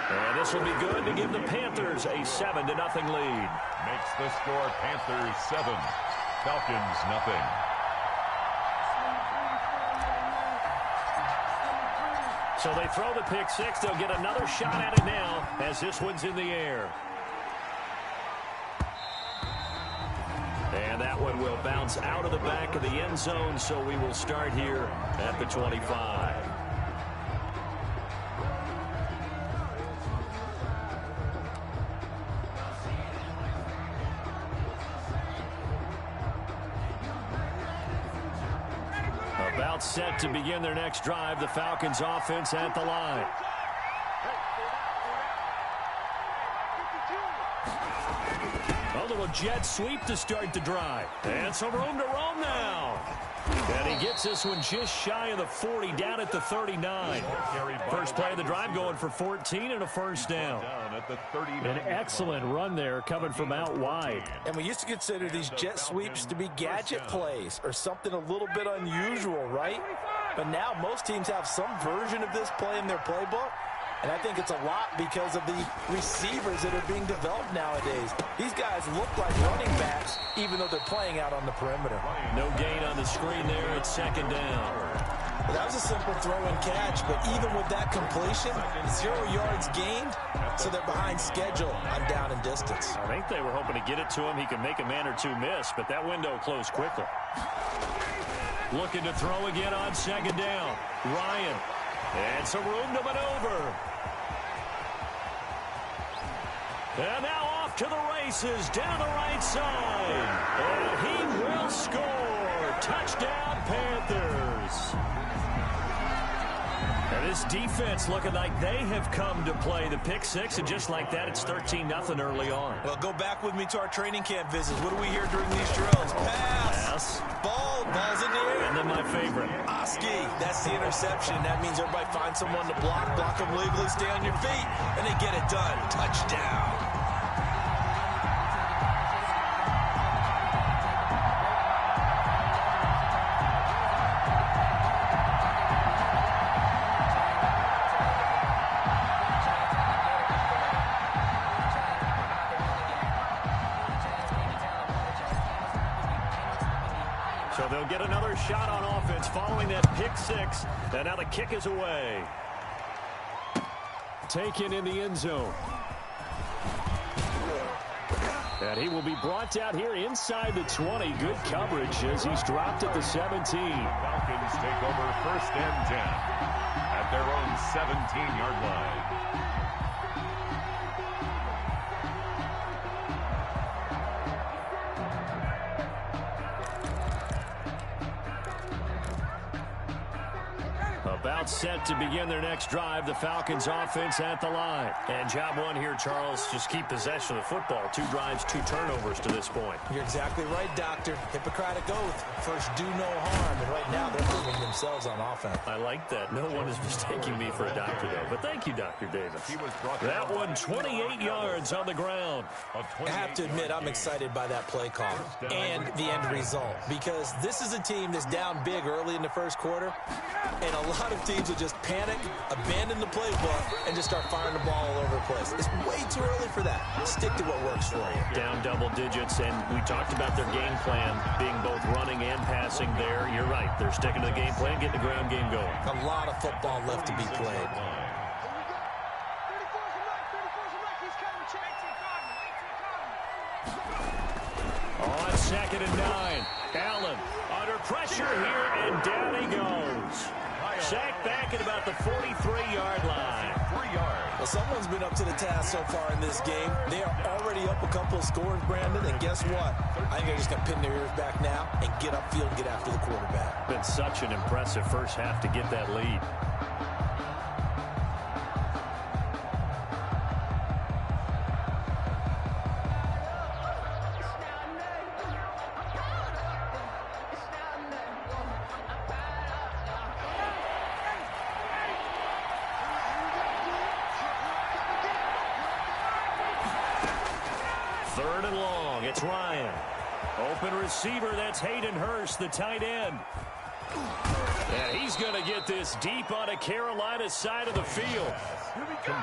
And this will be good to give the Panthers a 7-0 lead. Makes the score Panthers 7, Falcons nothing. So they throw the pick six. They'll get another shot at it now as this one's in the air. And that one will bounce out of the back of the end zone, so we will start here at the 25. About set to begin their next drive, the Falcons offense at the line. A little jet sweep to start the drive. And some room to roam now. And he gets this one just shy of the 40, down at the 39. First play of the drive going for 14 and a first down. An excellent run there coming from out wide. And we used to consider these jet sweeps to be gadget plays or something a little bit unusual, right? But now most teams have some version of this play in their playbook. And I think it's a lot because of the receivers that are being developed nowadays. These guys look like running backs, even though they're playing out on the perimeter. No gain on the screen there. It's second down. Well, that was a simple throw and catch, but even with that completion, 0 yards gained, so they're behind schedule on down and distance. I think they were hoping to get it to him. He could make a man or two miss, but that window closed quickly. Looking to throw again on second down. Ryan. And some room to maneuver. And now off to the races down the right side. And he will score. Touchdown, Panthers. And this defense looking like they have come to play the pick six. And just like that, it's 13-0 early on. Well, go back with me to our training camp visits. What do we hear during these drills? Pass. Ball's in the air. And then my favorite. Oski, that's the interception. That means everybody finds someone to block them legally, stay on your feet, and they get it done. Touchdown. So they'll get another shot on offense following that pick six. And now the kick is away. Taken in the end zone. And he will be brought down here inside the 20. Good coverage as he's dropped at the 17. Falcons take over 1st and 10 at their own 17-yard line. About set to begin their next drive, the Falcons offense at the line. And job one here, Charles, just keep possession of the football. 2 drives, 2 turnovers to this point. You're exactly right, Doctor. Hippocratic oath. First, do no harm. And right now, they're proving themselves on offense. I like that. No one is mistaking me for a doctor, though. But thank you, Dr. Davis. That one, 28 yards on the ground. I have to admit, I'm excited by that play call and the end result. Because this is a team that's down big early in the first quarter. And a lot of teams will just panic, abandon the playbook, and just start firing the ball all over the place. It's way too early for that. Stick to what works for you. Down double digits, and we talked about their game plan being both running and passing there. You're right. They're sticking to the game plan, getting the ground game going. A lot of football left to be played. On 2nd and 9. Allen under pressure here, and down he goes. Sacked back at about the 43-yard line. 3 yards. Well, someone's been up to the task so far in this game. They are already up a couple of scores, Brandon, and guess what? I think they're just going to pin their ears back now and get upfield and get after the quarterback. Been such an impressive first half to get that lead. Third and long. It's Ryan. Open receiver. That's Hayden Hurst, the tight end. And he's going to get this deep onto Carolina's side of the field.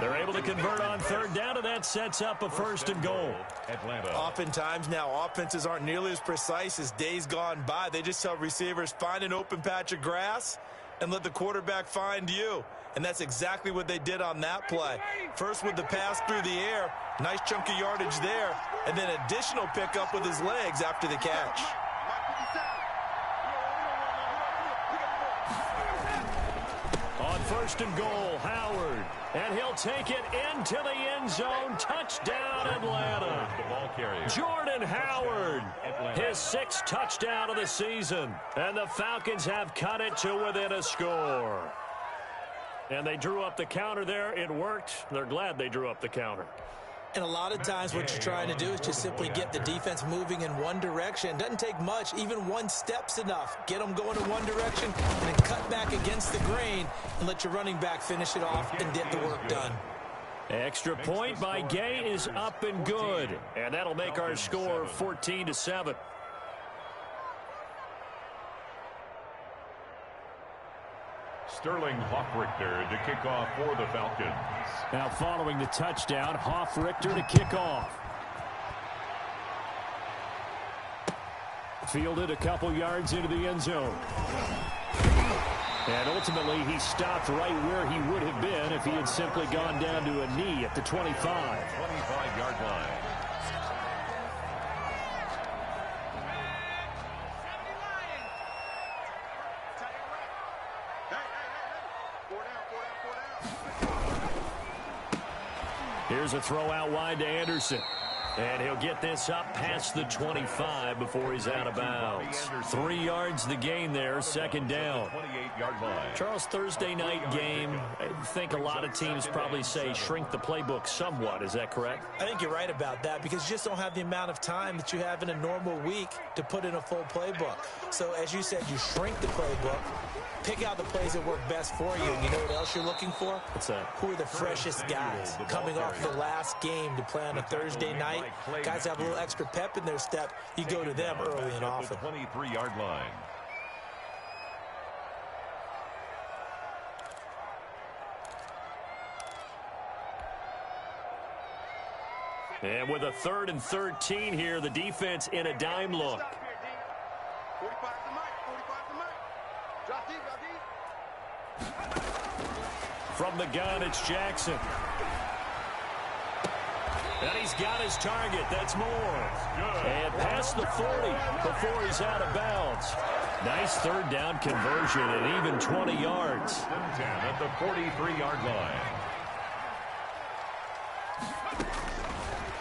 They're able to convert on third down, and that sets up a first and goal. Atlanta. Oftentimes now, offenses aren't nearly as precise as days gone by. They just tell receivers, find an open patch of grass and let the quarterback find you. And that's exactly what they did on that play. First with the pass through the air, nice chunk of yardage there, and then additional pickup with his legs after the catch. On first and goal, Howard. And he'll take it into the end zone. Touchdown, Atlanta. The ball carrier. Jordan Howard, his 6th touchdown of the season. And the Falcons have cut it to within a score. And they drew up the counter there. It worked. They're glad they drew up the counter. And a lot of times what you're trying to do is just simply get the defense moving in one direction. Doesn't take much. Even one step's enough. Get them going in one direction and then cut back against the grain and let your running back finish it off and get the work done. Extra point by Gay is up and good. And that'll make our score 14-7. Sterling Hoffrichter to kick off for the Falcons. Now following the touchdown, Hoffrichter to kick off. Fielded a couple yards into the end zone. And ultimately, he stopped right where he would have been if he had simply gone down to a knee at the 25. 25-yard line. Here's a throw out wide to Anderson. And he'll get this up past the 25 before he's out of bounds. 3 yards the gain there, second down. 28-yard line. Charles, Thursday night game, I think a lot of teams probably say shrink the playbook somewhat. Is that correct? I think you're right about that because you just don't have the amount of time that you have in a normal week to put in a full playbook. So as you said, you shrink the playbook, pick out the plays that work best for you. And you know what else you're looking for? What's that? Who are the freshest guys coming off the last game to play on a Thursday night? Guys have a little extra pep in their step. You go to them early and often. 23-yard line. And with a 3rd and 13 here, the defense in a dime look. From the gun, it's Jackson. And he's got his target. That's more. And past the 40 before he's out of bounds. Nice 3rd down conversion and even 20 yards. 10 at the 43-yard line.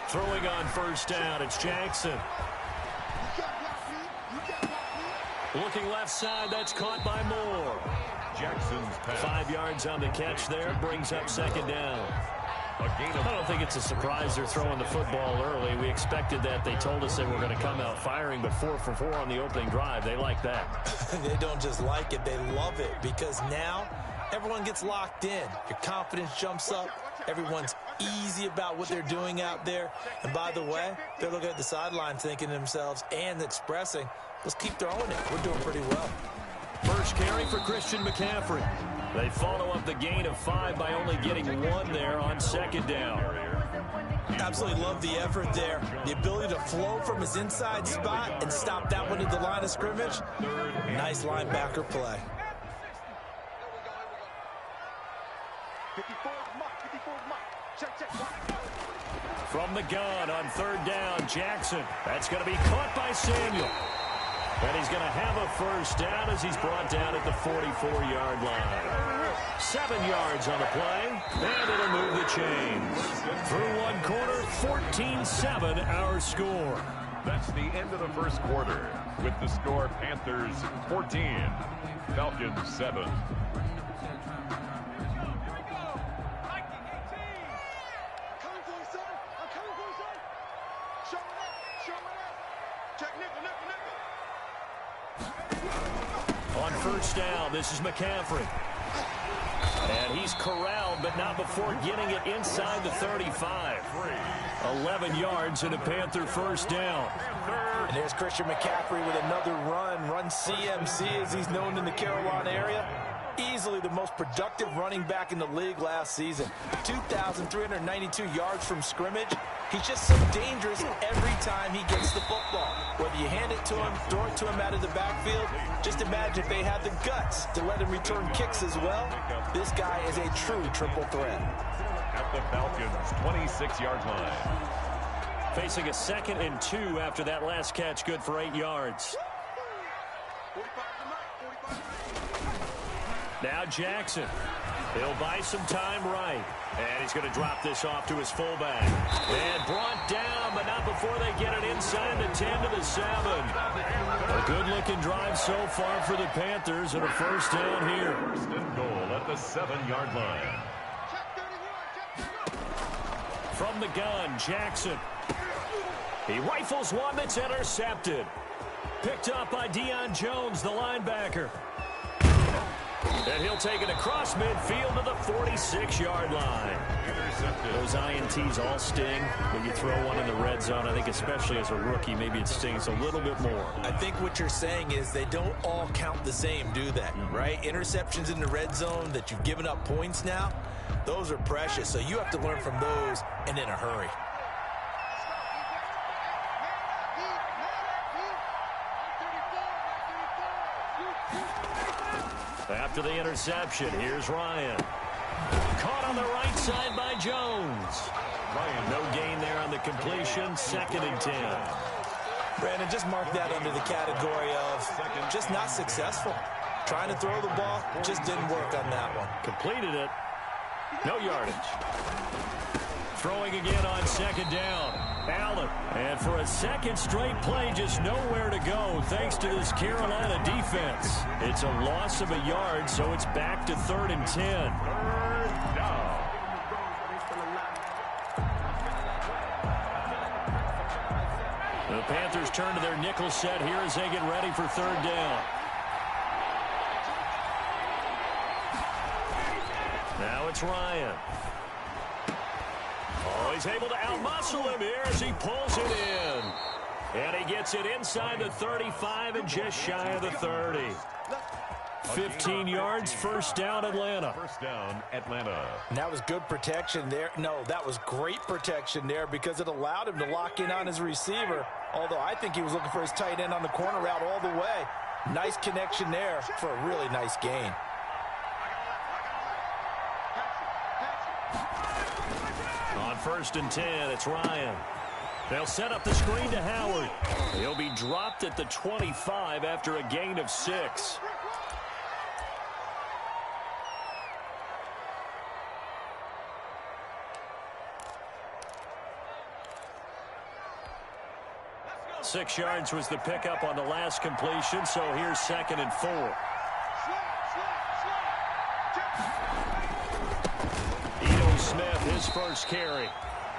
Throwing on first down, it's Jackson. Looking left side, that's caught by Moore. Jackson's pass. 5 yards on the catch there, brings up second down. I don't think it's a surprise they're throwing the football early. We expected that. They told us they were going to come out firing, but 4 for 4 on the opening drive. They like that. They don't just like it, they love it, because now everyone gets locked in. Your confidence jumps up. Everyone's easy about what they're doing out there. And by the way, they're looking at the sideline thinking to themselves and expressing, let's keep throwing it. We're doing pretty well. First carry for Christian McCaffrey. They follow up the gain of 5 by only getting 1 there on second down. Absolutely love the effort there. The ability to flow from his inside spot and stop that one at the line of scrimmage. Nice linebacker play. From the gun on 3rd down, Jackson. That's going to be caught by Samuel. And he's going to have a first down as he's brought down at the 44-yard line. 7 yards on the play, and it'll move the chains. Through one quarter, 14-7 our score. That's the end of the first quarter with the score Panthers 14, Falcons 7. On first down, this is McCaffrey. And he's corralled, but not before getting it inside the 35. 11 yards and a Panther first down. And there's Christian McCaffrey with another run CMC as he's known in the Carolina area. Easily the most productive running back in the league last season. 2,392 yards from scrimmage. He's just so dangerous every time he gets the football. Whether you hand it to him, throw it to him out of the backfield, just imagine if they had the guts to let him return kicks as well. This guy is a true triple threat. At the Falcons' 26-yard line. Facing a 2nd and 2 after that last catch, good for 8 yards. Now Jackson. He'll buy some time right. And he's going to drop this off to his fullback. And brought down, but not before they get it inside the 10 to the 7. A good-looking drive so far for the Panthers, and a first down here. First and goal at the 7-yard line. From the gun, Jackson. He rifles one that's intercepted. Picked up by Deion Jones, the linebacker. And he'll take it across midfield to the 46-yard line. Intercepted. Those INTs all sting when you throw one in the red zone. I think especially as a rookie, maybe it stings a little bit more. I think what you're saying is they don't all count the same, do they? Right? Interceptions in the red zone that you've given up points now, those are precious. So you have to learn from those and in a hurry. After the interception, here's Ryan. Caught on the right side by Jones. Ryan, no gain there on the completion. 2nd and 10. Brandon, just mark that under the category of just not successful. Trying to throw the ball, just didn't work on that one. Completed it. No yardage. Throwing again on 2nd down. Allen. And for a 2nd straight play, just nowhere to go thanks to this Carolina defense. It's a loss of a yard, so it's back to 3rd and 10. Third down. The Panthers turn to their nickel set here as they get ready for 3rd down. Now it's Ryan. Oh, he's able to outmuscle him here as he pulls it in. And he gets it inside the 35 and just shy of the 30. 15 yards, first down, Atlanta. First down, Atlanta. And that was good protection there. No, that was great protection there because it allowed him to lock in on his receiver. Although I think he was looking for his tight end on the corner route all the way. Nice connection there for a really nice gain. On 1st and 10, it's Ryan. They'll set up the screen to Howard. He'll be dropped at the 25 after a gain of 6. Six yards was the pickup on the last completion, so here's 2nd and 4. Smith, his first carry.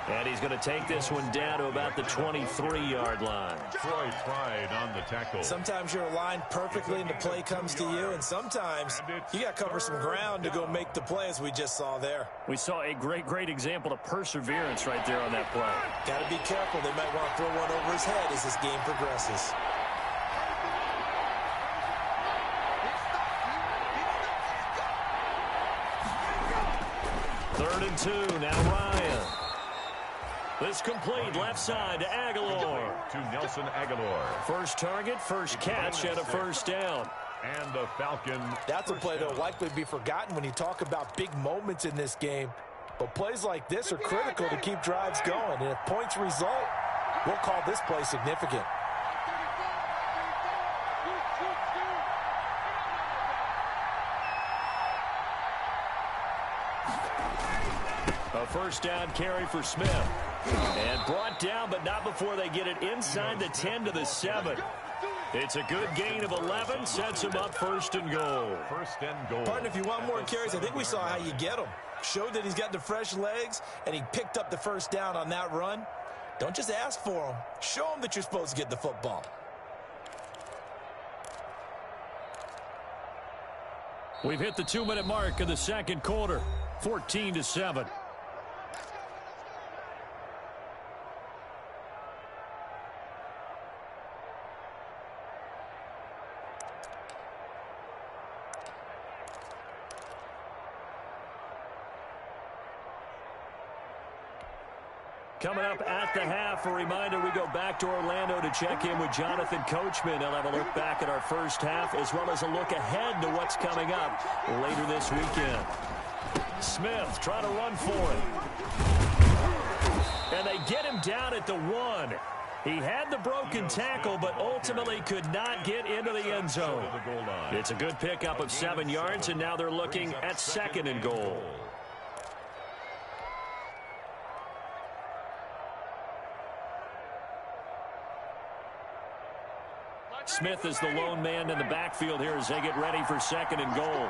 And he's going to take this one down to about the 23-yard line. Troy Pride on the tackle. Sometimes you're aligned perfectly and the play comes to you, and sometimes you got to cover some ground to go make the play, as we just saw there. We saw a great example of perseverance right there on that play. Got to be careful. They might want to throw one over his head as this game progresses. Third and 2, now Ryan. This complete left side to Aguilar. To Nelson Aguilar. First target, first catch, and a first down. And the Falcon. That's a play that will likely be forgotten when you talk about big moments in this game. But plays like this are critical to keep drives going. And if points result, we'll call this play significant. A first down carry for Smith. And brought down, but not before they get it inside the 10 to the 7. It's a good gain of 11, sets him up 1st and goal. 1st and goal. Pardon, if you want more carries, I think we saw how you get them. Showed that he's got the fresh legs, and he picked up the first down on that run. Don't just ask for him. Show him that you're supposed to get the football. We've hit the 2-minute mark of the second quarter, 14-7. Coming up at the half, a reminder, we go back to Orlando to check in with Jonathan Coachman. He'll have a look back at our first half as well as a look ahead to what's coming up later this weekend. Smith trying to run for it. And they get him down at the 1. He had the broken tackle, but ultimately could not get into the end zone. It's a good pickup of 7 yards, and now they're looking at 2nd and goal. Smith is the lone man in the backfield here as they get ready for 2nd and goal.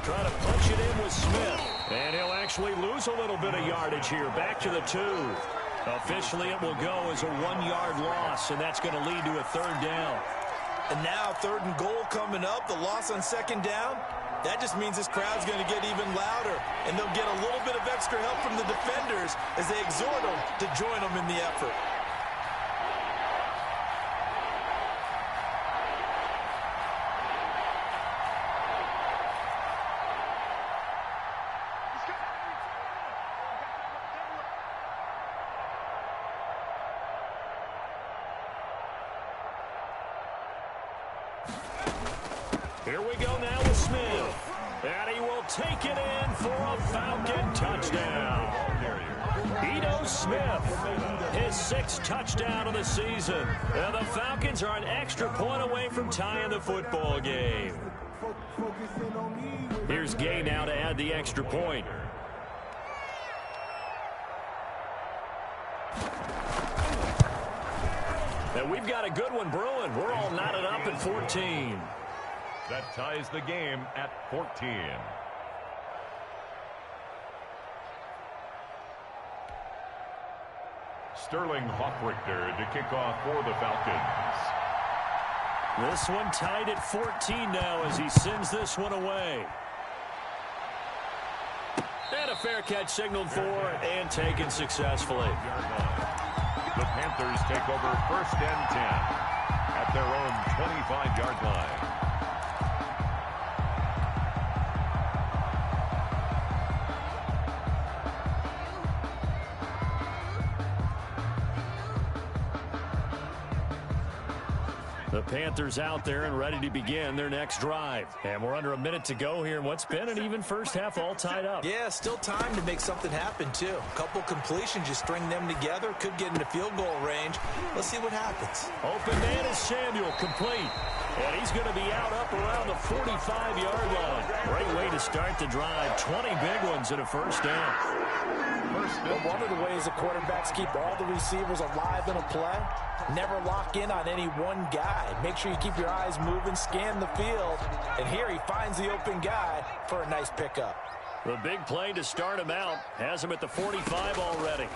Trying to punch it in with Smith. And he'll actually lose a little bit of yardage here. Back to the 2. Officially, it will go as a 1-yard loss, and that's going to lead to a 3rd down. And now 3rd and goal coming up. The loss on 2nd down. That just means this crowd's going to get even louder. And they'll get a little bit of extra help from the defenders as they exhort them to join them in the effort. Here we go now with Smith. And he will take it in for a Falcon touchdown. Ito Smith, his 6th touchdown of the season. And the Falcons are an extra point away from tying the football game. Here's Gay now to add the extra point. And we've got a good one brewing. We're all knotted up at 14. That ties the game at 14. Sterling Hoffrichter to kick off for the Falcons. This one tied at 14 now as he sends this one away. And a fair catch signaled for and taken successfully. The Panthers take over 1st and 10 at their own 25-yard line. The Panthers out there and ready to begin their next drive. And we're under a minute to go here in what's been an even first half all tied up. Yeah, still time to make something happen, too. A couple completions, you string them together, could get into field goal range. Let's see what happens. Open man is Samuel, complete. And he's going to be out up around the 45-yard line. Great way to start the drive. 20 big ones and a first down. But one of the ways the quarterbacks keep all the receivers alive in a play, never lock in on any one guy. Make sure you keep your eyes moving, scan the field. And here he finds the open guy for a nice pickup. The big play to start him out has him at the 45 already.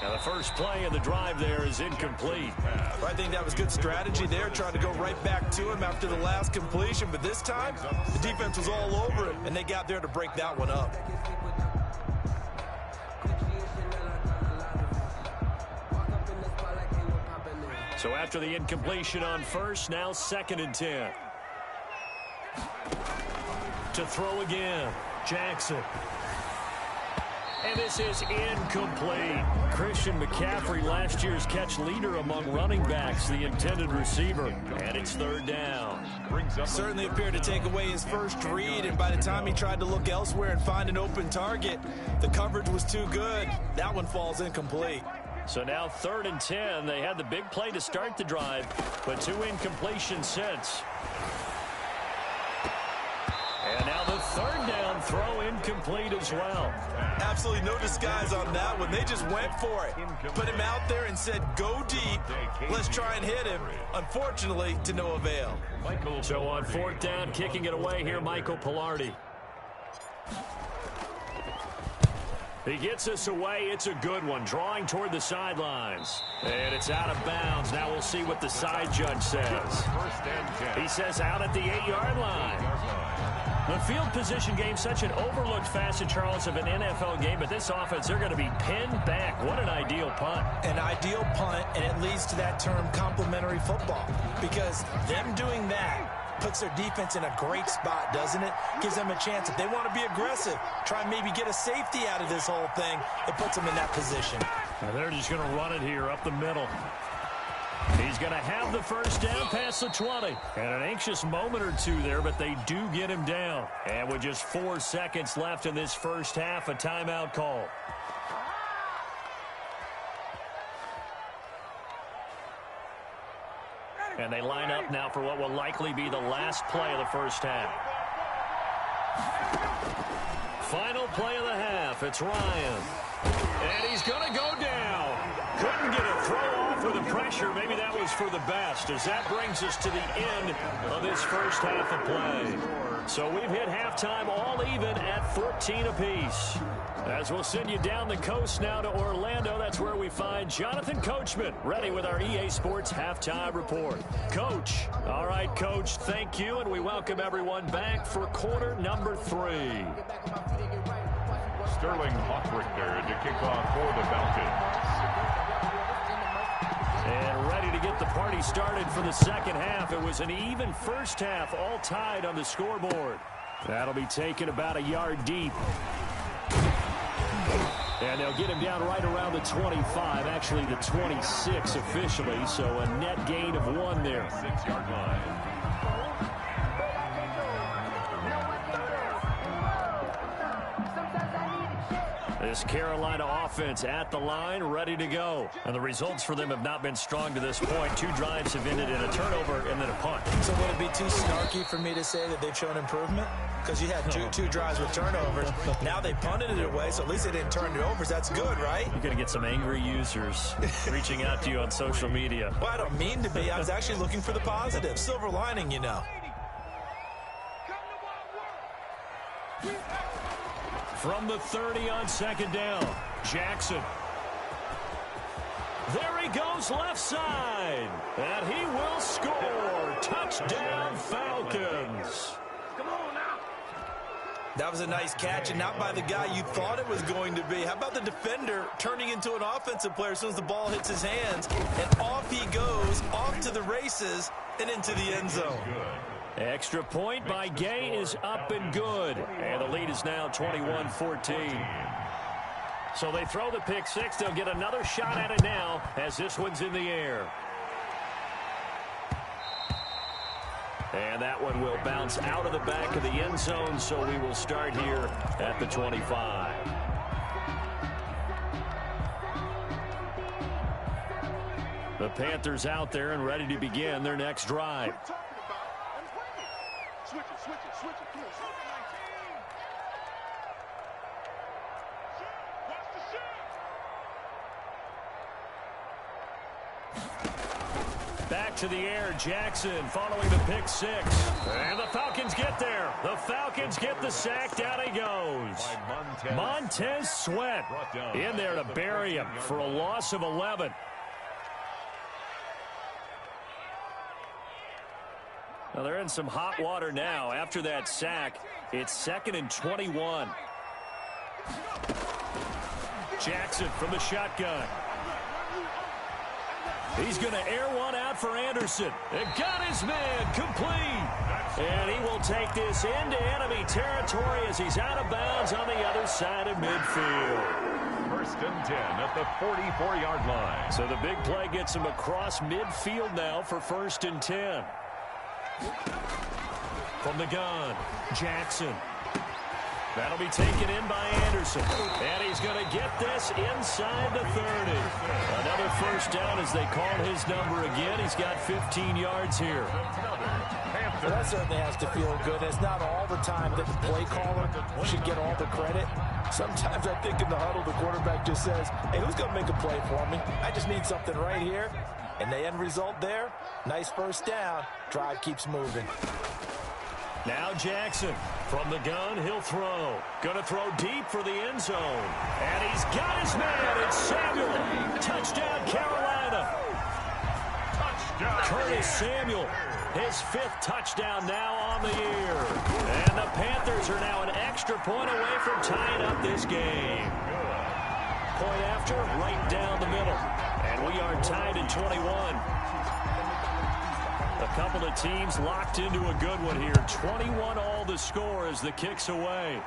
And the first play of the drive there is incomplete. I think that was good strategy there, trying to go right back to him after the last completion. But this time, the defense was all over it, and they got there to break that one up. So after the incompletion on first, now 2nd and 10. To throw again, Jackson. And this is incomplete. Christian McCaffrey, last year's catch leader among running backs, the intended receiver. And it's 3rd down. Certainly appeared to take away his first read, and by the time he tried to look elsewhere and find an open target, the coverage was too good. That one falls incomplete. So now 3rd and 10. They had the big play to start the drive, but 2 incompletions since. And now the 3rd down throw incomplete. incomplete as well. Absolutely no disguise on that one. They just went for it. Put him out there and said, go deep. Let's try and hit him. Unfortunately, to no avail. So on fourth down, kicking it away here, Michael Pilardi. He gets us away. It's a good one. Drawing toward the sidelines. And it's out of bounds. Now we'll see what the side judge says. He says out at the 8-yard line. The field position game, such an overlooked facet, Charles, of an NFL game. But this offense, they're going to be pinned back. What an ideal punt. An ideal punt, and it leads to that term complementary football. Because them doing that puts their defense in a great spot, doesn't it? Gives them a chance. If they want to be aggressive, try and maybe get a safety out of this whole thing, it puts them in that position. Now they're just going to run it here up the middle. He's going to have the first down past the 20. And an anxious moment or two there, but they do get him down. And with just 4 seconds left in this first half, a timeout call. And they line up now for what will likely be the last play of the first half. Final play of the half. It's Ryan. And he's going to go down. Couldn't get a throw off with the pressure. Maybe that was for the best, as that brings us to the end of this first half of play. So we've hit halftime all even at 14 apiece. As we'll send you down the coast now to Orlando, that's where we find Jonathan Coachman ready with our EA Sports Halftime Report. Coach. All right, Coach, thank you, and we welcome everyone back for quarter number 3. Sterling Hoffrichter to kick off for the Falcons. And ready to get the party started for the second half. It was an even first half, all tied on the scoreboard. That'll be taken about a yard deep. And they'll get him down right around the 25, actually the 26 officially, so a net gain of 1 there. 6-yard line. This Carolina offense at the line, ready to go. And the results for them have not been strong to this point. 2 drives have ended in a turnover and then a punt. So would it be too snarky for me to say that they've shown improvement? Because you had two drives with turnovers. Now they punted it away, so at least they didn't turn it over. So that's good, right? You're going to get some angry users reaching out to you on social media. Well, I don't mean to be. I was actually looking for the positive. Silver lining, you know. From the 30 on second down, Jackson. There he goes left side. And he will score. Touchdown, Falcons. Come on now. That was a nice catch, and not by the guy you thought it was going to be. How about the defender turning into an offensive player as soon as the ball hits his hands? And off he goes, off to the races, and into the end zone. Extra point by Gay is up and good. And the lead is now 21-14. So they throw the pick 6. They'll get another shot at it now as this one's in the air. And that one will bounce out of the back of the end zone, so we will start here at the 25. The Panthers out there and ready to begin their next drive. Back to the air, Jackson following the pick 6. And the Falcons get there. The Falcons get the sack. Down he goes. Montez Sweat in there to bury him for a loss of 11. Well, they're in some hot water now. After that sack, it's 2nd and 21. Jackson from the shotgun. He's going to air one out for Anderson. It got his man complete. And he will take this into enemy territory as he's out of bounds on the other side of midfield. 1st and 10 at the 44-yard line. So the big play gets him across midfield now for 1st and 10. From the gun, Jackson. That'll be taken in by Anderson. And he's going to get this inside the 30. Another first down as they call his number again. He's got 15 yards here. Well, that certainly has to feel good. It's not all the time that the play caller should get all the credit. Sometimes I think in the huddle, the quarterback just says, hey, who's going to make a play for me? I just need something right here. And the end result there, nice first down. Drive keeps moving. Now Jackson from the gun, he'll throw. Going to throw deep for the end zone. And he's got his man. It's Samuel. Touchdown, Carolina. Touchdown. Curtis Samuel, his 5th touchdown now on the year. And the Panthers are now an extra point away from tying up this game. Point after, right down the middle. And we are tied at 21. A couple of teams locked into a good one here. 21 all the score as the kick's away.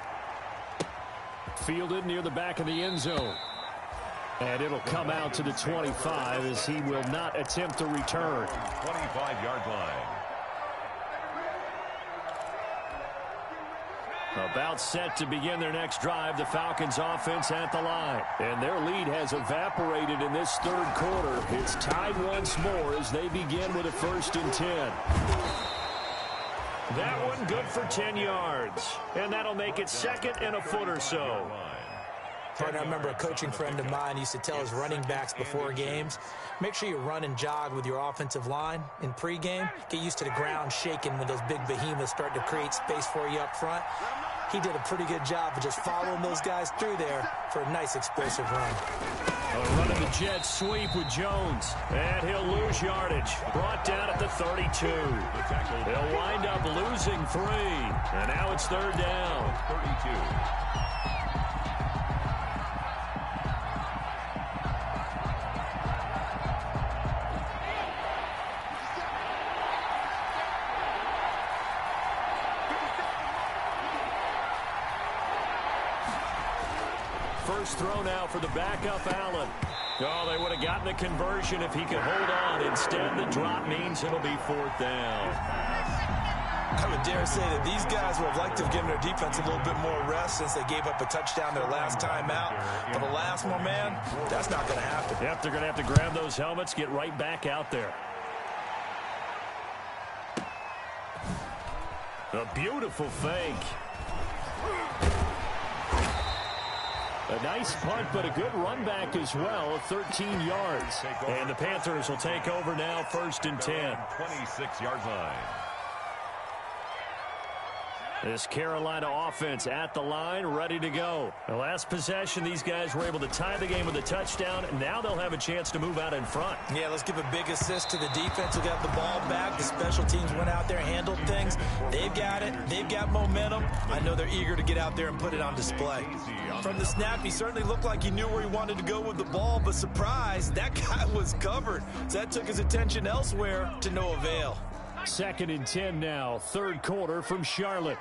Fielded near the back of the end zone. And it'll come out to the 25 as he will not attempt to return. 25-yard line. About set to begin their next drive, the Falcons offense at the line. And their lead has evaporated in this 3rd quarter. It's tied once more as they begin with a 1st and 10. That one good for 10 yards. And that'll make it 2nd and a foot or so. I remember a coaching friend of mine used to tell his running backs before games, make sure you run and jog with your offensive line in pregame. Get used to the ground shaking when those big behemoths start to create space for you up front. He did a pretty good job of just following those guys through there for a nice explosive run. Running the jet sweep with Jones. And he'll lose yardage. Brought down at the 32. They'll wind up losing 3. And now it's 3rd down. 32. First throw now for the backup, Allen. Oh, they would have gotten a conversion if he could hold on. Instead, the drop means it'll be 4th down. I would dare say that these guys would have liked to have given their defense a little bit more rest since they gave up a touchdown their last time out. For the last one, man, that's not going to happen. Yep, they're going to have to grab those helmets, get right back out there. A beautiful fake. A nice punt, but a good run back as well, 13 yards. And the Panthers will take over now, 1st and 10. 26-yard line. This Carolina offense at the line, ready to go. The last possession, these guys were able to tie the game with a touchdown. Now they'll have a chance to move out in front. Yeah, let's give a big assist to the defense who got the ball back. The special teams went out there, handled things. They've got it. They've got momentum. I know they're eager to get out there and put it on display. From the snap, he certainly looked like he knew where he wanted to go with the ball, but surprise, that guy was covered. So that took his attention elsewhere to no avail. 2nd and 10 now, 3rd quarter from Charlotte.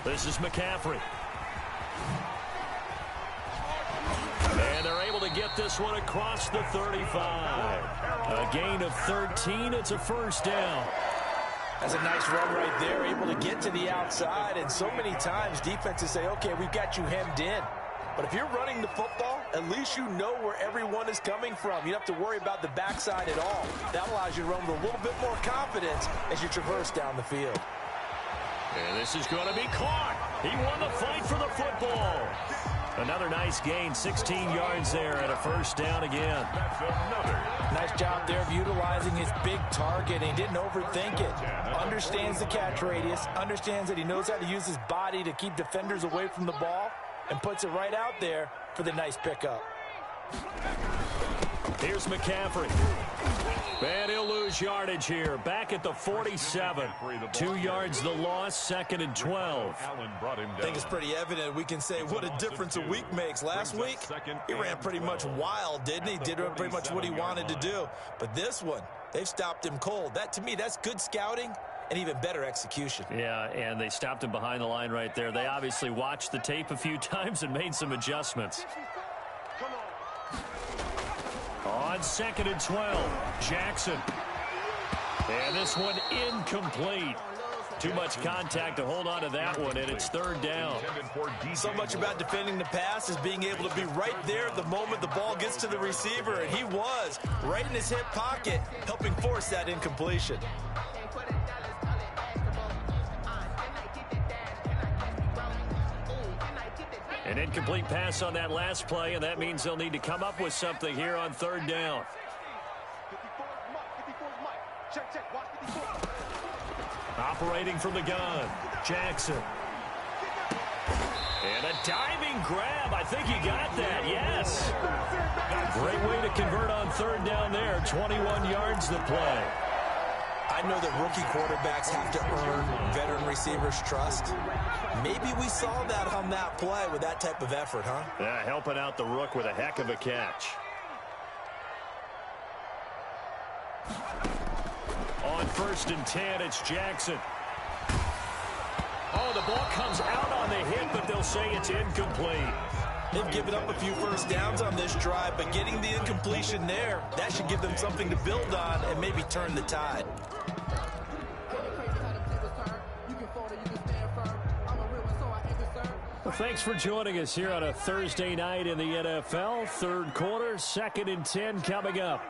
This is McCaffrey. And they're able to get this one across the 35. A gain of 13. It's a 1st down. That's a nice run right there, able to get to the outside. And so many times defenses say, okay, we've got you hemmed in. But if you're running the football, at least you know where everyone is coming from. You don't have to worry about the backside at all. That allows you to run with a little bit more confidence as you traverse down the field. And this is going to be caught. He won the fight for the football. Another nice gain, 16 yards there and a 1st down again. That's another. Nice job there of utilizing his big target. He didn't overthink it. Understands the catch radius. Understands that he knows how to use his body to keep defenders away from the ball. And puts it right out there for the nice pickup. Here's McCaffrey. And he'll lose yardage here. Back at the 47. 2 yards the loss, 2nd and 12. I think it's pretty evident. We can say what a difference a week makes. Last week, he ran pretty much wild, didn't he? Did pretty much what he wanted to do. But this one, they've stopped him cold. That, to me, that's good scouting. And even better execution. Yeah, and they stopped him behind the line right there. They obviously watched the tape a few times and made some adjustments. On 2nd and 12, Jackson. And this one incomplete. Too much contact to hold on to that one, and it's third down. So much about defending the pass is being able to be right there the moment the ball gets to the receiver, and he was right in his hip pocket, helping force that incompletion. An incomplete pass on that last play, and that means they'll need to come up with something here on third down. Operating from the gun, Jackson. And a diving grab. I think he got that, yes. Great way to convert on third down there. 21 yards to play. I know that rookie quarterbacks have to earn veteran receivers' trust. Maybe we saw that on that play with that type of effort, huh? Yeah, helping out the rook with a heck of a catch. On 1st and 10, it's Jackson. Oh, the ball comes out on the hit, but they'll say it's incomplete. They've given up a few first downs on this drive, but getting the incompletion there, that should give them something to build on and maybe turn the tide. Well, thanks for joining us here on a Thursday night in the NFL. Third quarter, 2nd and 10 coming up.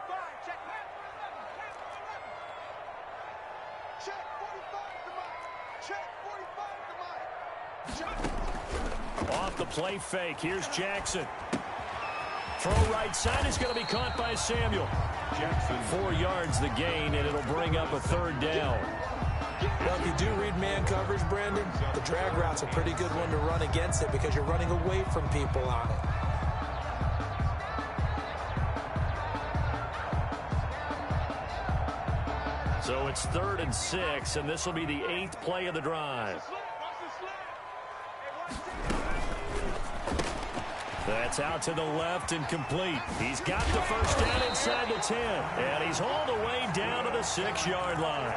Off the play fake. Here's Jackson. Throw right side is going to be caught by Samuel. Jackson. 4 yards the gain, and it'll bring up a third down. Well, if you do read man coverage, Brandon, the drag route's a pretty good one to run against it because you're running away from people on it. So it's 3rd and 6, and this will be the 8th play of the drive. That's out to the left and complete. He's got the first down inside the 10, and he's hauled away down to the 6-yard line.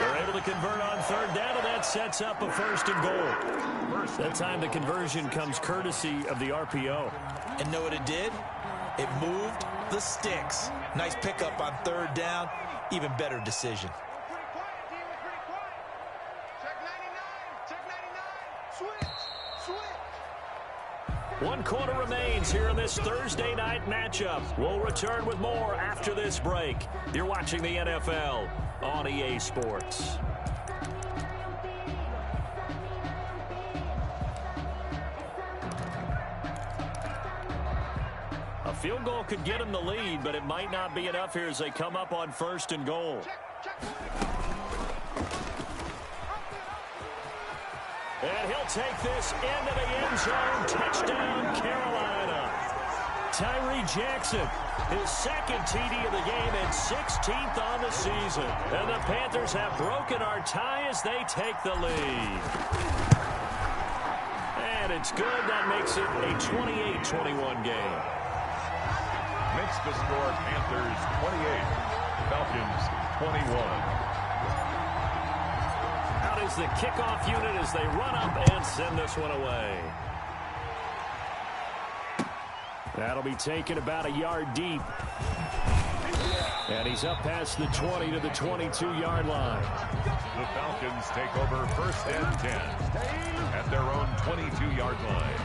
They're able to convert on third down, and that sets up a 1st and goal. That time the conversion comes courtesy of the RPO. And know what it did? It moved the sticks. Nice pickup on third down. Even better decision. One quarter remains here in this Thursday night matchup. We'll return with more after this break. You're watching the NFL on EA Sports. A field goal could get him the lead, but it might not be enough here as they come up on 1st and goal. And he'll take this into the end zone. Touchdown, Carolina. Tyree Jackson, his 2nd TD of the game and 16th on the season. And the Panthers have broken our tie as they take the lead. And it's good. That makes it a 28-21 game. Makes the score Panthers 28, Falcons 21. Out is the kickoff unit as they run up and send this one away. That'll be taken about a yard deep. And he's up past the 20 to the 22-yard line. The Falcons take over 1st and 10 at their own 22-yard line.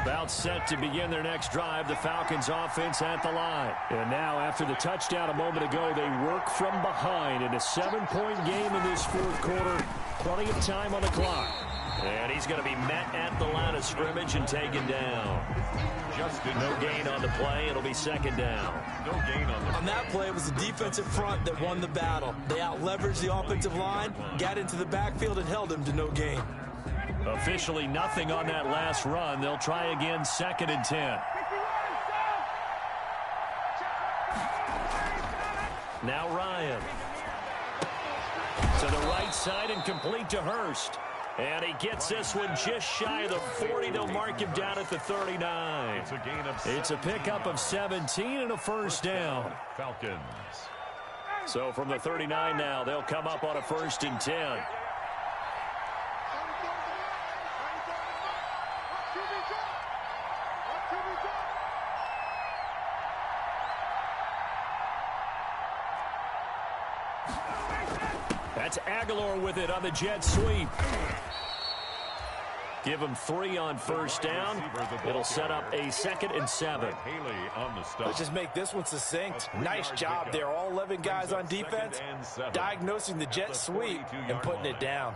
About set to begin their next drive, the Falcons offense at the line. And now, after the touchdown a moment ago, they work from behind in a 7-point game in this 4th quarter. Plenty of time on the clock. And he's going to be met at the line of scrimmage and taken down. No gain on the play. It'll be 2nd down. No gain on that play, it was the defensive front that won the battle. They out-leveraged the offensive line, got into the backfield, and held him to no gain. Officially nothing on that last run. They'll try again, 2nd and 10. Now Ryan. To the right side and complete to Hurst. And he gets this one just shy of the 40. They'll mark him down at the 39. It's a gain of It's a pickup of 17 and a 1st down. Falcons. So from the 39 now, they'll come up on a 1st and 10. That's Aguilar with it on the jet sweep. Give him 3 on first down. It'll set up a 2nd and 7. Let's just make this one succinct. Nice job there. All 11 guys on defense diagnosing the jet sweep and putting it down.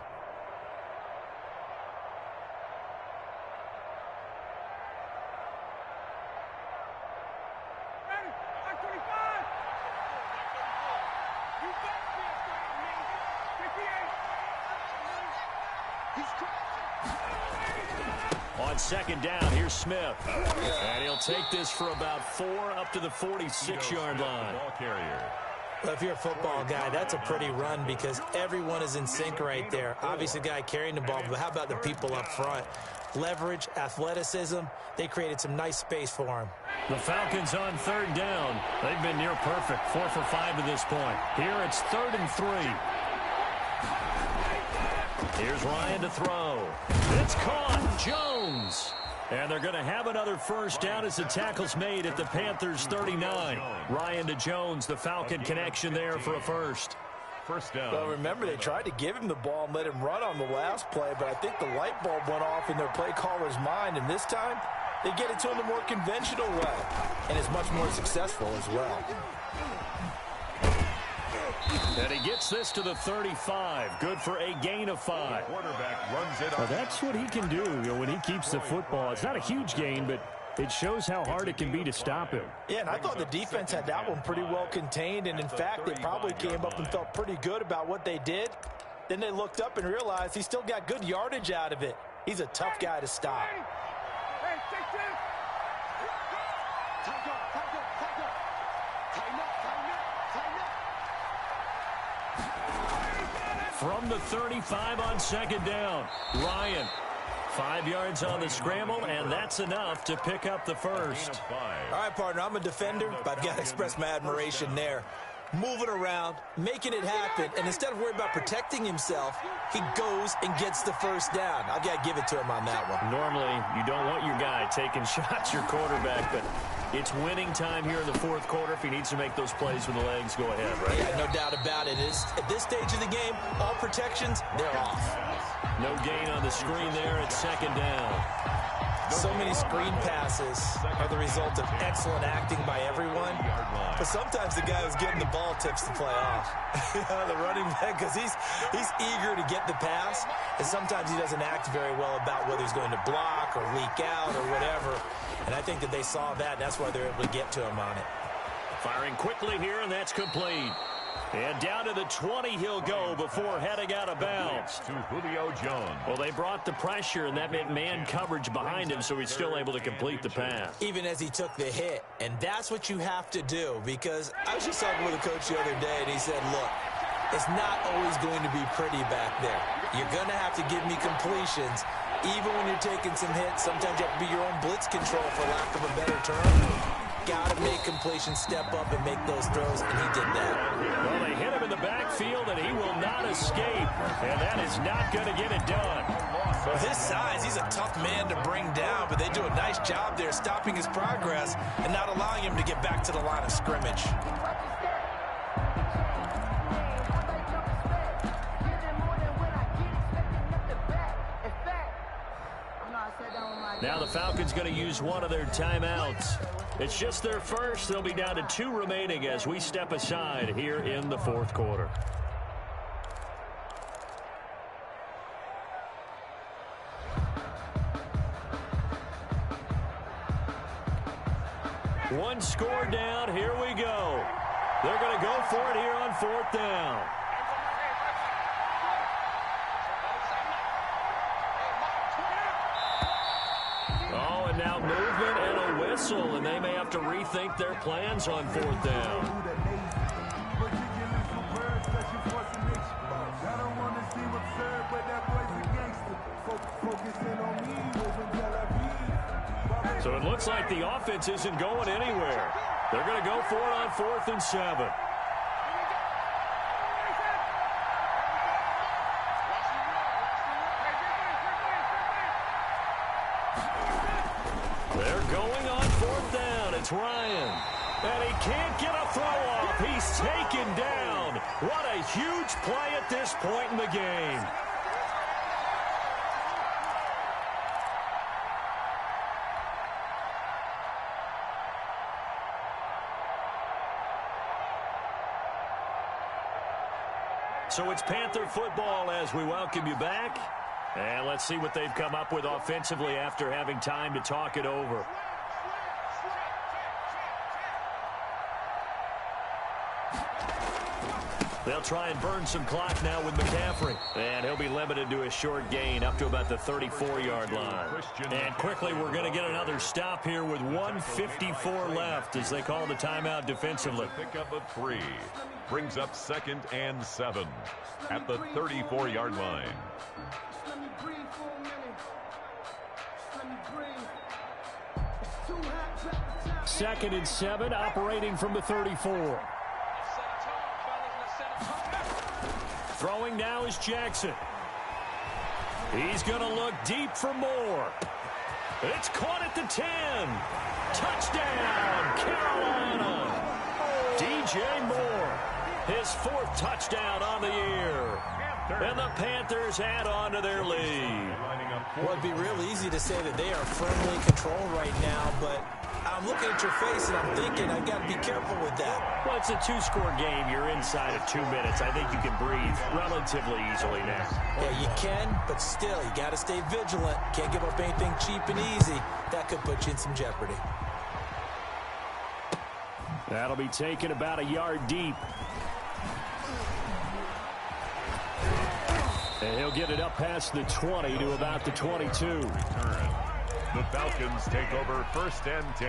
On 2nd down, here's Smith. And he'll take this for about 4 up to the 46-yard line. Well, if you're a football guy, that's a pretty run because everyone is in sync right there. Obviously, the guy carrying the ball, but how about the people up front? Leverage, athleticism, they created some nice space for him. The Falcons on 3rd down. They've been near perfect, 4 for 5 to this point. Here it's 3rd and 3. Here's Ryan to throw. It's caught. Jones. And they're going to have another first down as the tackle's made at the Panthers 39. Ryan to Jones, the Falcon connection there for a first. First down. Well, remember, they tried to give him the ball and let him run on the last play, but I think the light bulb went off in their play caller's mind, and this time they get it to him the more conventional way, and is much more successful as well. And he gets this to the 35. Good for a gain of 5. Quarterback runs it Well, that's what he can do, when he keeps the football. It's not a huge gain, but it shows how hard it can be to stop him. Yeah, and I thought the defense had that one pretty well contained, and in fact, they probably came up and felt pretty good about what they did. Then they looked up and realized he still got good yardage out of it. He's a tough guy to stop. From the 35 on 2nd down, Ryan. 5 yards on the scramble, and that's enough to pick up the first. All right, partner, I'm a defender, but I've got to express my admiration there. Moving around, making it happen, and instead of worrying about protecting himself, he goes and gets the first down. I've got to give it to him on that one. Normally, you don't want your guy taking shots, your quarterback, but it's winning time here in the 4th quarter. If he needs to make those plays with the legs, go ahead, right? Yeah, no doubt about it. At this stage of the game, all protections, they're off. No gain on the screen there at 2nd down. So many screen passes are the result of excellent acting by everyone, but sometimes the guy who's getting the ball tips the play off. The running back, because he's eager to get the pass, and sometimes he doesn't act very well about whether he's going to block or leak out or whatever, and I think that they saw that, and that's why they're able to get to him on it. Firing quickly here, and that's complete. And down to the 20 he'll go before heading out of bounds. To Julio Jones. Well, they brought the pressure, and that meant man coverage behind him, so he's still able to complete the pass. Even as he took the hit, and that's what you have to do, because I was just talking with a coach the other day, and he said, look, it's not always going to be pretty back there. You're going to have to give me completions. Even when you're taking some hits, sometimes you have to be your own blitz control, for lack of a better term. Got to make completions, step up and make those throws, and he did that. Well, they hit him in the backfield, and he will not escape, and that is not going to get it done. With his size, he's a tough man to bring down, but they do a nice job there stopping his progress and not allowing him to get back to the line of scrimmage. Now the Falcons going to use one of their timeouts. It's just their first. They'll be down to 2 remaining as we step aside here in the 4th quarter. One score down. Here we go. They're going to go for it here on 4th down. Oh, and now movement and a whistle, and they may have to rethink their plans on 4th down. So it looks like the offense isn't going anywhere. They're going to go for it on 4th and 7. They're going on fourth down. It's Ryan. And he can't get a throw off. He's taken down. What a huge play at this point in the game. So it's Panther football as we welcome you back. And let's see what they've come up with offensively after having time to talk it over. They'll try and burn some clock now with McCaffrey. And he'll be limited to a short gain up to about the 34-yard line. And quickly, we're going to get another stop here with 1:54 left as they call the timeout defensively. Pick up a 3. Brings up 2nd and 7 at the 34-yard line. 2nd and 7, operating from the 34. Throwing now is Jackson. He's going to look deep for more. It's caught at the 10. Touchdown, Carolina. DJ Moore, his 4th touchdown on the year. And the Panthers add on to their lead. Well, it'd be real easy to say that they are firmly controlled right now, but I'm looking at your face and I'm thinking I've got to be careful with that. Well, it's a 2-score game. You're inside of 2 minutes. I think you can breathe relatively easily now. Yeah, you can, but still, you got to stay vigilant. Can't give up anything cheap and easy. That could put you in some jeopardy. That'll be taken about a yard deep. And he'll get it up past the 20 to about the 22. The Falcons take over 1st and 10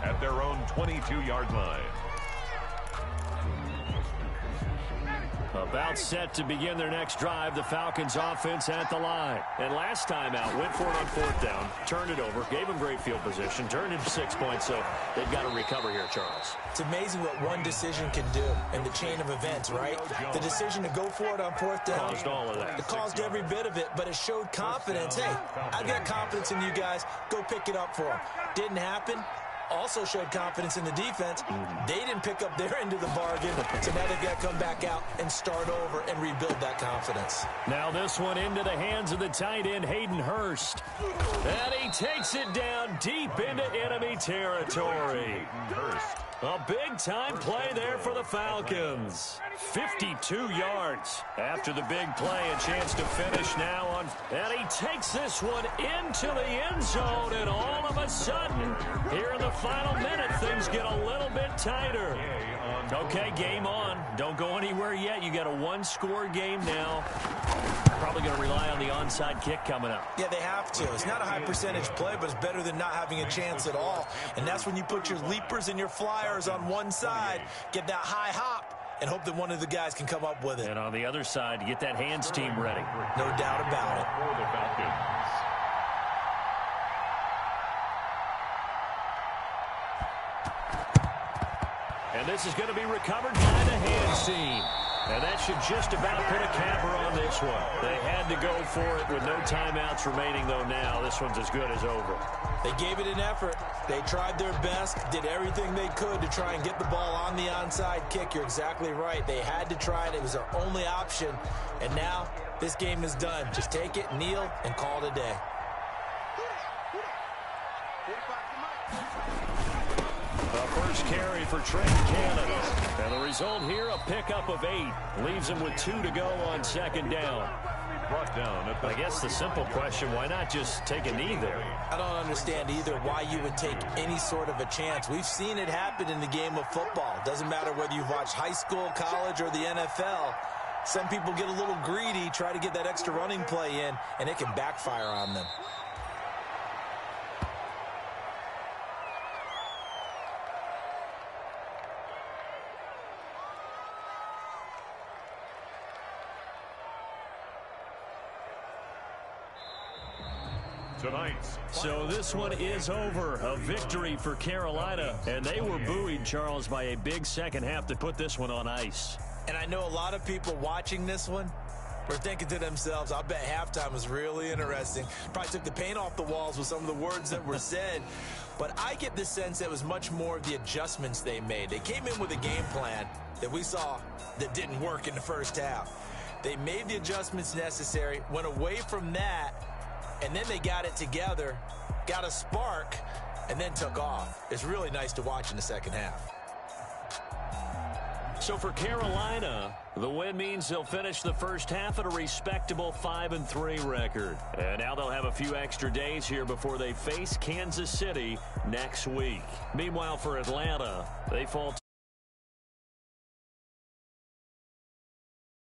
at their own 22-yard line. About set to begin their next drive, the Falcons offense at the line. And last time out, went for it on 4th down, turned it over, gave them great field position, turned into 6 points, so they've got to recover here, Charles. It's amazing what one decision can do in the chain of events, right? The decision to go for it on 4th down. Caused all of that. It caused every bit of it, but it showed confidence. Hey, I've got confidence in you guys. Go pick it up for them. Didn't happen. Also showed confidence in the defense. They didn't pick up their end of the bargain, so now they've got to come back out and start over and rebuild that confidence. Now this one into the hands of the tight end, Hayden Hurst. And he takes it down deep into enemy territory. A big-time play there for the Falcons. 52 yards after the big play. A chance to finish now on. And he takes this one into the end zone. And all of a sudden, here in the final minute, things get a little bit tighter. Okay, game on. Don't go anywhere yet. You got a 1-score game now. Probably going to rely on the onside kick coming up. Yeah, they have to. It's not a high percentage play, but it's better than not having a chance at all. And that's when you put your leapers and your flyers on one side, get that high hop, and hope that one of the guys can come up with it. And on the other side, get that hands team ready. No doubt about it. For the Falcons. And this is going to be recovered by the hands team. And that should just about put a capper on this one. They had to go for it with no timeouts remaining, though now. This one's as good as over. They gave it an effort. They tried their best, did everything they could to try and get the ball on the onside kick. You're exactly right. They had to try it. It was their only option. And now this game is done. Just take it, kneel, and call it a day. The first carry for Trent Canada. And the result here, a pickup of 8. Leaves him with 2 to go on 2nd down. Brought down at the I guess the simple question, why not just take a knee there? I don't understand either why you would take any sort of a chance. We've seen it happen in the game of football. Doesn't matter whether you've watched high school, college, or the NFL. Some people get a little greedy, try to get that extra running play in, and it can backfire on them. So this one is over. A victory for Carolina. And they were buoyed, Charles, by a big second half to put this one on ice. And I know a lot of people watching this one, were thinking to themselves, I bet halftime was really interesting. Probably took the paint off the walls with some of the words that were said. But I get the sense that it was much more of the adjustments they made. They came in with a game plan that we saw that didn't work in the first half. They made the adjustments necessary, went away from that, and then they got it together, got a spark, and then took off. It's really nice to watch in the second half. So for Carolina, the win means they'll finish the first half at a respectable 5-3 record. And now they'll have a few extra days here before they face Kansas City next week. Meanwhile, for Atlanta, they fall